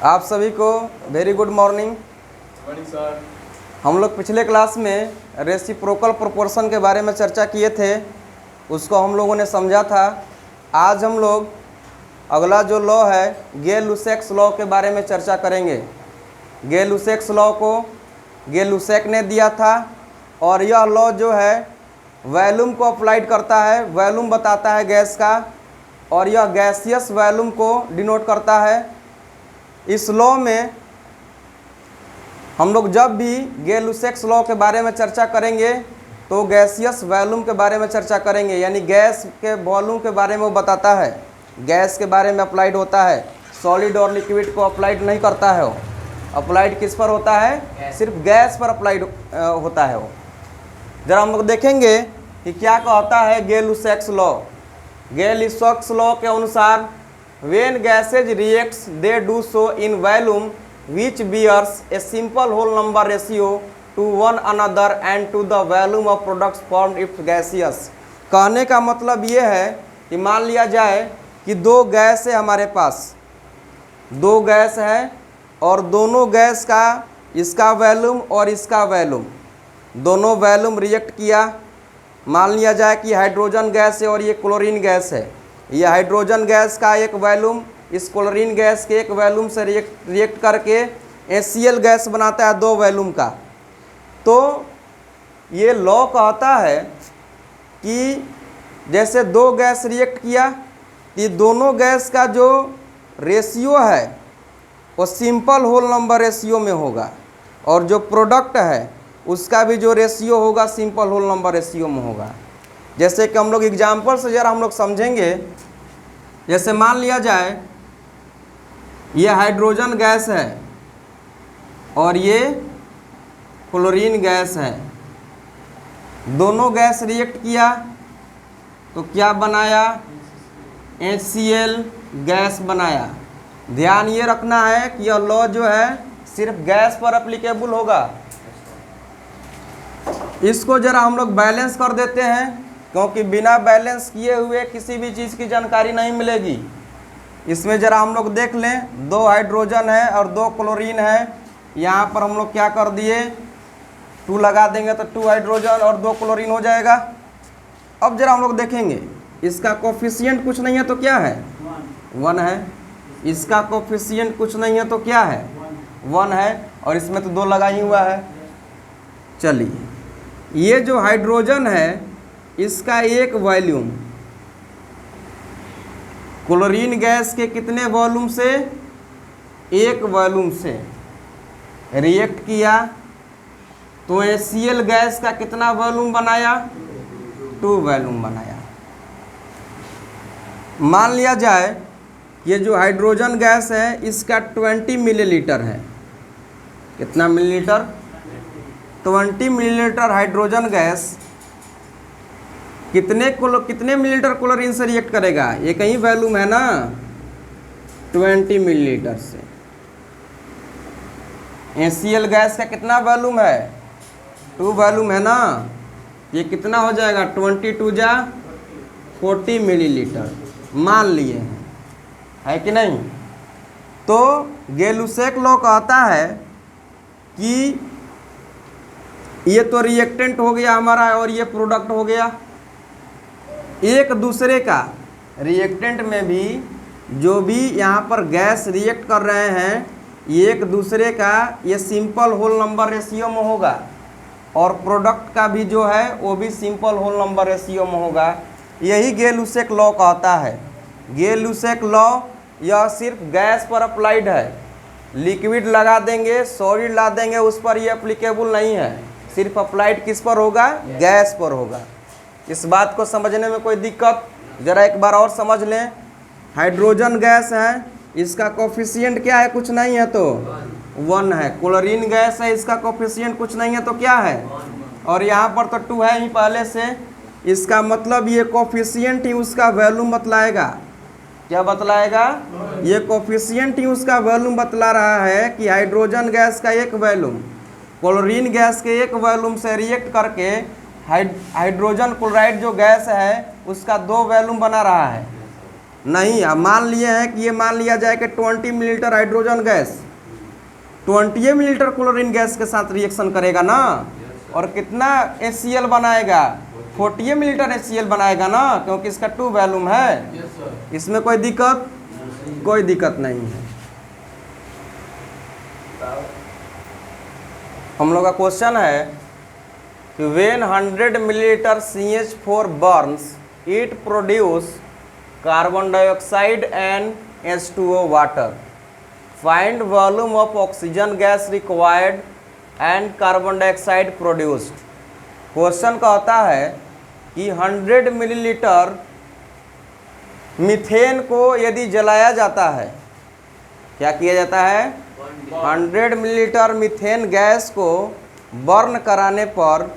आप सभी को वेरी गुड मॉर्निंग सर। हम लोग पिछले क्लास में रेसिप्रोकल प्रोपोर्शन के बारे में चर्चा किए थे, उसको हम लोगों ने समझा था। आज हम लोग अगला जो लॉ है गे-लुसेक्स लॉ के बारे में चर्चा करेंगे। गे-लुसेक्स लॉ को गे-लुसेक ने दिया था और यह लॉ जो है वॉल्यूम को अप्लाइड करता है, वॉल्यूम बताता है गैस का, और यह गैसियस वॉल्यूम को डिनोट करता है। इस लॉ में हम लोग जब भी गे-लुसेक्स लॉ के बारे में चर्चा करेंगे तो गैसियस वॉल्यूम के बारे में चर्चा करेंगे, यानी गैस के वॉल्यूम के बारे में वो बताता है, गैस के बारे में अप्लाइड होता है। सॉलिड और लिक्विड को अप्लाइड नहीं करता है वो। अप्लाइड किस पर होता है? सिर्फ गैस पर अप्लाइड होता है वो। जरा हम लोग देखेंगे कि क्या कहता है गे-लुसेक्स लॉ। गे-लुसेक्स लॉ के अनुसार when gases reacts they do so in volume which bears a simple whole number ratio to one another and to the volume of products formed if gaseous। कहने का मतलब ये है कि मान लिया जाए कि दो गैस है हमारे पास, दो गैस है और दोनों गैस का इसका वॉल्यूम और इसका वॉल्यूम, दोनों वॉल्यूम रिएक्ट किया। मान लिया जाए कि हाइड्रोजन गैस है और ये क्लोरीन गैस है। यह हाइड्रोजन गैस का एक वॉल्यूम इस क्लोरीन गैस के एक वॉल्यूम से रिएक्ट करके HCl गैस बनाता है दो वॉल्यूम का। तो ये लॉ कहता है कि जैसे दो गैस रिएक्ट किया कि दोनों गैस का जो रेशियो है वो सिंपल होल नंबर रेशियो में होगा, और जो प्रोडक्ट है उसका भी जो रेशियो होगा सिंपल होल नंबर रेशियो में होगा। जैसे कि हम लोग एग्जाम्पल से ज़रा हम लोग समझेंगे। जैसे मान लिया जाए ये हाइड्रोजन गैस है और ये क्लोरीन गैस है, दोनों गैस रिएक्ट किया तो क्या बनाया? HCl गैस बनाया। ध्यान ये रखना है कि यह लॉ जो है सिर्फ गैस पर एप्लीकेबल होगा। इसको ज़रा हम लोग बैलेंस कर देते हैं, क्योंकि बिना बैलेंस किए हुए किसी भी चीज़ की जानकारी नहीं मिलेगी। इसमें ज़रा हम लोग देख लें, दो हाइड्रोजन है और दो क्लोरीन है। यहाँ पर हम लोग क्या कर दिए, 2 लगा देंगे तो 2 हाइड्रोजन और 2 क्लोरीन हो जाएगा। अब ज़रा हम लोग देखेंगे इसका कोफिशिएंट कुछ नहीं है तो क्या है? 1 है। इसका कोफिशिएंट कुछ नहीं है तो क्या है? 1 है, और इसमें तो 2 लगा ही हुआ है। चलिए, ये जो हाइड्रोजन है इसका एक वॉल्यूम क्लोरीन गैस के कितने वॉल्यूम से? एक वॉल्यूम से रिएक्ट किया तो HCl गैस का कितना वॉल्यूम बनाया? 2 वॉल्यूम बनाया। मान लिया जाए ये जो हाइड्रोजन गैस है इसका 20 मिलीलीटर है। कितना मिलीलीटर? 20 मिलीलीटर हाइड्रोजन गैस कितने मिलीलीटर क्लोरीन से रिएक्ट करेगा? एक ही वॉल्यूम है ना, 20 मिलीलीटर से। HCl गैस का कितना वॉल्यूम है? 2 वॉल्यूम है ना, ये कितना हो जाएगा? 22 जा 40 मिलीलीटर मान लिए हैं, है कि नहीं? तो गे-लुसेक लॉ कहता है कि ये तो रिएक्टेंट हो गया हमारा और ये प्रोडक्ट हो गया। एक दूसरे का रिएक्टेंट में भी जो भी यहाँ पर गैस रिएक्ट कर रहे हैं एक दूसरे का ये सिंपल होल नंबर रेशियो में होगा, और प्रोडक्ट का भी जो है वो भी सिंपल होल नंबर रेशियो में होगा। यही गे-लुसेक लॉ कहता है। गे-लुसेक लॉ यह सिर्फ गैस पर अप्लाइड है। लिक्विड लगा देंगे, सॉलिड ला देंगे, उस पर ये एप्लीकेबल नहीं है। सिर्फ अप्लाइड किस पर होगा? गैस पर होगा। इस बात को समझने में कोई दिक्कत? ज़रा एक बार और समझ लें। हाइड्रोजन गैस है, इसका कोफिशिएंट क्या है? कुछ नहीं है तो 1 है। क्लोरीन गैस है, इसका कोफिशिएंट कुछ नहीं है तो क्या है? और यहाँ पर तो 2 है ही पहले से। इसका मतलब ये कोफिशिएंट ही उसका वॉल्यूम बतलाएगा। क्या बतलाएगा? ये कोफिशिएंट ही उसका वॉल्यूम बतला रहा है कि हाइड्रोजन गैस का एक वॉल्यूम क्लोरीन गैस के एक वॉल्यूम से रिएक्ट करके हाइड्रोजन क्लोराइड जो गैस है उसका 2 वॉल्यूम बना रहा है। नहीं। अब मान लिए हैं कि ये मान लिया जाए कि 20 millilitre hydrogen gas 20 millilitre chlorine gas के साथ रिएक्शन करेगा ना, और कितना HCl बनाएगा, 40 मिलीलीटर HCl बनाएगा ना, क्योंकि इसका 2 वॉल्यूम है। इसमें कोई दिक्कत नहीं है। हम लोग का क्वेश्चन है कि when 100 millilitre CH4 Burns it produce carbon dioxide and H2O water, find volume of oxygen gas required and carbon dioxide produced. Question का होता है कि 100 मिलीलीटर मीथेन को यदि जलाया जाता है, क्या किया जाता है, 100 मिलीलीटर मीथेन गैस को बर्न कराने पर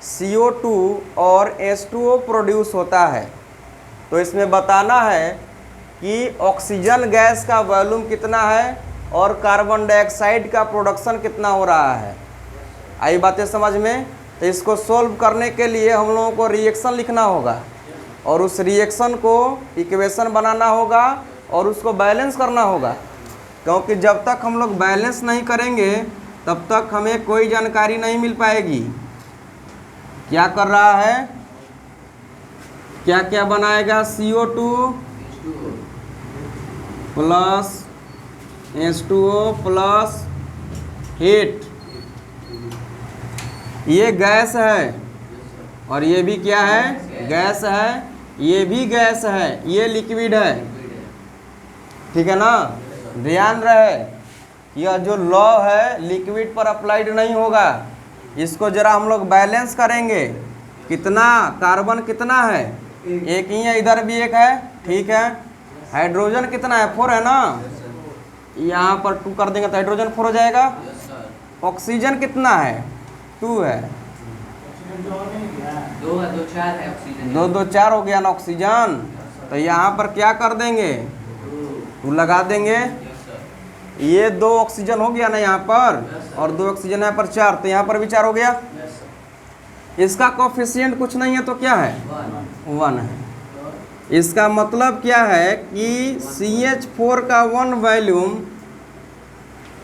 CO2 और H2O प्रोड्यूस होता है। तो इसमें बताना है कि ऑक्सीजन गैस का वॉल्यूम कितना है और कार्बन डाइऑक्साइड का प्रोडक्शन कितना हो रहा है। आई बातें समझ में? तो इसको सोल्व करने के लिए हम लोगों को रिएक्शन लिखना होगा और उस रिएक्शन को इक्वेशन बनाना होगा और उसको बैलेंस करना होगा, क्योंकि जब तक हम लोग बैलेंस नहीं करेंगे तब तक हमें कोई जानकारी नहीं मिल पाएगी। क्या कर रहा है, क्या क्या बनाएगा, CO2 plus H2O plus heat, ये गैस है और ये भी क्या है, गैस है, ये भी गैस है, ये लिक्विड है। ठीक है ना। ध्यान रहे यह जो लॉ है लिक्विड पर अप्लाइड नहीं होगा। इसको जरा हम लोग बैलेंस करेंगे, कितना कार्बन कितना है, एक ही है, इधर भी एक है, ठीक है। हाइड्रोजन कितना है, 4 है ना, यहाँ पर 2 कर देंगे तो हाइड्रोजन 4 हो जाएगा। ऑक्सीजन कितना है, 2 है, 2 2 4 हो गया ना ऑक्सीजन। तो यहाँ पर क्या कर देंगे, 2 लगा देंगे, ये 2 ऑक्सीजन हो गया ना यहाँ पर, और 2 ऑक्सीजन यहाँ पर 4, तो यहाँ पर भी 4 हो गया। इसका कोफिशिएंट कुछ नहीं है तो क्या है, 1 है। इसका मतलब क्या है कि CH4 का 1 वॉल्यूम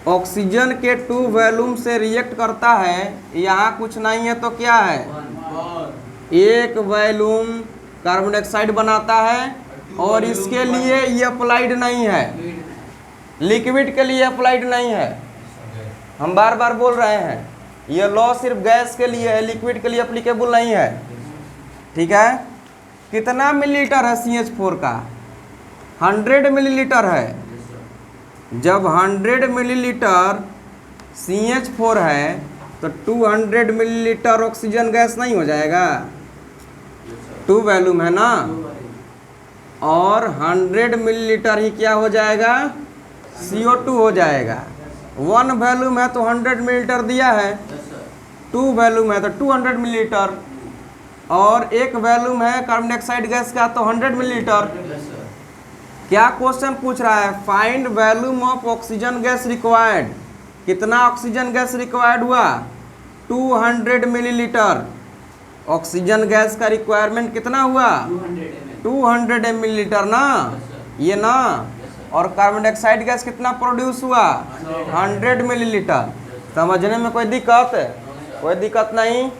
ऑक्सीजन के 2 वॉल्यूम से रिएक्ट करता है। यहाँ कुछ नहीं है तो क्या है, 1 वॉल्यूम कार्बन डाइऑक्साइड बनाता है, और इसके लिए ये अप्लाइड नहीं है, लिक्विड के लिए अप्लाइड नहीं है। हम बार बार बोल रहे हैं ये लॉ सिर्फ गैस के लिए है, लिक्विड के लिए अप्लीकेबल नहीं है। ठीक है। कितना मिलीलीटर है CH4 का, 100 मिलीलीटर है। जब 100 मिलीलीटर CH4 है तो 200 मिलीलीटर ऑक्सीजन गैस नहीं हो जाएगा, 2 वॉल्यूम है ना, और 100 मिलीलीटर ही क्या हो जाएगा, CO2 हो जाएगा। 1 वॉल्यूम है तो 100 मिलीलीटर दिया है, 2 वॉल्यूम है तो 200 मिलीलीटर, और 1 वॉल्यूम है कार्बन डाइऑक्साइड गैस का तो 100 मिलीलीटर। क्या क्वेश्चन पूछ रहा है, find volume of oxygen gas required. कितना ऑक्सीजन गैस रिक्वायर्ड हुआ, 200 मिलीलीटर। ऑक्सीजन गैस का रिक्वायरमेंट कितना हुआ, 200 मिलीलीटर ना, ये ना, और कार्बन डाइऑक्साइड गैस कितना प्रोड्यूस हुआ, 100 मिलीलीटर। समझने में कोई दिक्कत नहीं।